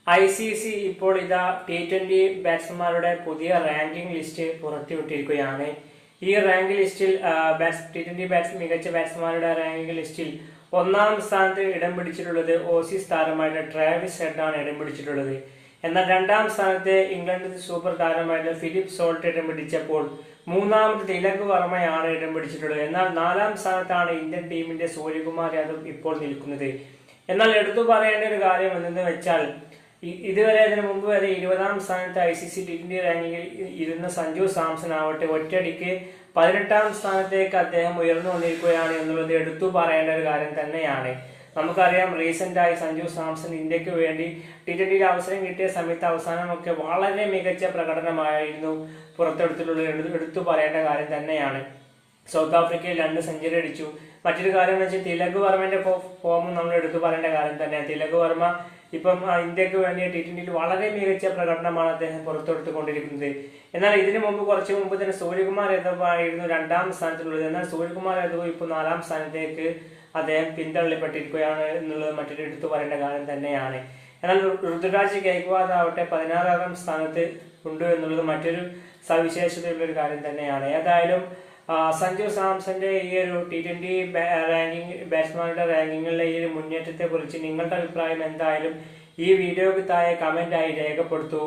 ICC ഇപ്പോൾ ഇതാ T20 ബാറ്റ്സ്മാൻമാരുടെ പുതിയ റാങ്കിംഗ് ലിസ്റ്റ് പുറത്തുവിട്ടിരിക്കുകയാണ്. ഈ റാങ്ക് ലിസ്റ്റിൽ T20 മികച്ച ബാറ്റ്സ്മാൻമാരുടെ റാങ്കിംഗ് ലിസ്റ്റിൽ ഒന്നാം സ്ഥാനത്ത് ഇടം പിടിച്ചിട്ടുള്ളത് ഓസീസ് താരമായിട്ട് ട്രാവിസ് ഹെഡാണ് ഇടം പിടിച്ചിട്ടുള്ളത്. എന്നാൽ രണ്ടാം സ്ഥാനത്ത് ഇംഗ്ലണ്ട് സൂപ്പർ താരമായിട്ട് ഫിലിപ്പ് സോൾട്ട് ഇടം പിടിച്ചപ്പോൾ മൂന്നാമത് തിലക് വർമ്മയാണ് ഇടം പിടിച്ചിട്ടുള്ളത്. എന്നാൽ നാലാം സ്ഥാനത്താണ് ഇന്ത്യൻ ടീമിന്റെ സൂര്യകുമാർ യാദവ് ഇപ്പോൾ നിൽക്കുന്നത്. എന്നാൽ എടുത്തു പറയേണ്ട ഒരു കാര്യം എന്തെന്ന് വെച്ചാൽ ഇതുവരെ അതിനു മുമ്പ് വരെ 20ാം സ്ഥാനത്ത് ICC T20 റാങ്കിങ്ങിൽ ഇരുന്ന സഞ്ജു സാംസൺ ആവട്ടെ ഒറ്റയടിക്ക് 18ാം സ്ഥാനത്തേക്ക് അദ്ദേഹം ഉയർന്നു വന്നിരിക്കുകയാണ് എന്നുള്ളത് എടുത്തു പറയേണ്ട ഒരു കാര്യം തന്നെയാണ്. നമുക്കറിയാം റീസെന്റായി സഞ്ജു സാംസൺ ഇന്ത്യക്ക് വേണ്ടി T20 അവസരം കിട്ടിയ സമയത്ത് അവസാനമൊക്കെ വളരെ മികച്ച പ്രകടനമായിരുന്നു പുറത്തെടുത്തിട്ടുള്ളത്, എടുത്തു പറയേണ്ട കാര്യം തന്നെയാണ്. സൗത്ത് ആഫ്രിക്കയിൽ 2 സെഞ്ചുറി അടിച്ചു. മറ്റൊരു കാര്യം എന്ന് വെച്ചാൽ തിലക് വർമ്മന്റെ ഫോമും നമ്മൾ എടുത്തു പറയേണ്ട കാര്യം തന്നെയാണ്. തിലക് വർമ്മ ഇപ്പം ഇന്ത്യക്ക് വേണ്ടി T20 വളരെ മികച്ച പ്രകടനമാണ് അദ്ദേഹം പുറത്തെടുത്തുകൊണ്ടിരിക്കുന്നത്. എന്നാൽ ഇതിനു മുമ്പ് കുറച്ചു മുമ്പ് തന്നെ സൂര്യകുമാർ യാദവ് ആയിരുന്നു 2ാം സ്ഥാനത്തുള്ളത്. എന്നാൽ സൂര്യകുമാർ യാദവ് ഇപ്പോൾ 4ാം സ്ഥാനത്തേക്ക് അദ്ദേഹം പിന്തള്ളപ്പെട്ടിരിക്കുകയാണ് എന്നുള്ളത് മറ്റൊരു എടുത്തു പറയേണ്ട കാര്യം തന്നെയാണ്. എന്നാൽ ഋതുരാജ് ഗൈക്വാദ് ആവട്ടെ 16ാം സ്ഥാനത്ത് ഉണ്ട് എന്നുള്ളത് മറ്റൊരു സവിശേഷതയുള്ള ഒരു കാര്യം തന്നെയാണ്. ഏതായാലും സഞ്ജു സാംസന്റെ ഈ ഒരു T20 റാങ്കിങ് ബാറ്റ്സ്മാനുടെ റാങ്കിങ്ങിലെ ഈ ഒരു മുന്നേറ്റത്തെ കുറിച്ച് നിങ്ങളുടെ അഭിപ്രായം എന്തായാലും ഈ വീഡിയോക്ക് താഴെ കമന്റ് ആയി രേഖപ്പെടുത്തൂ.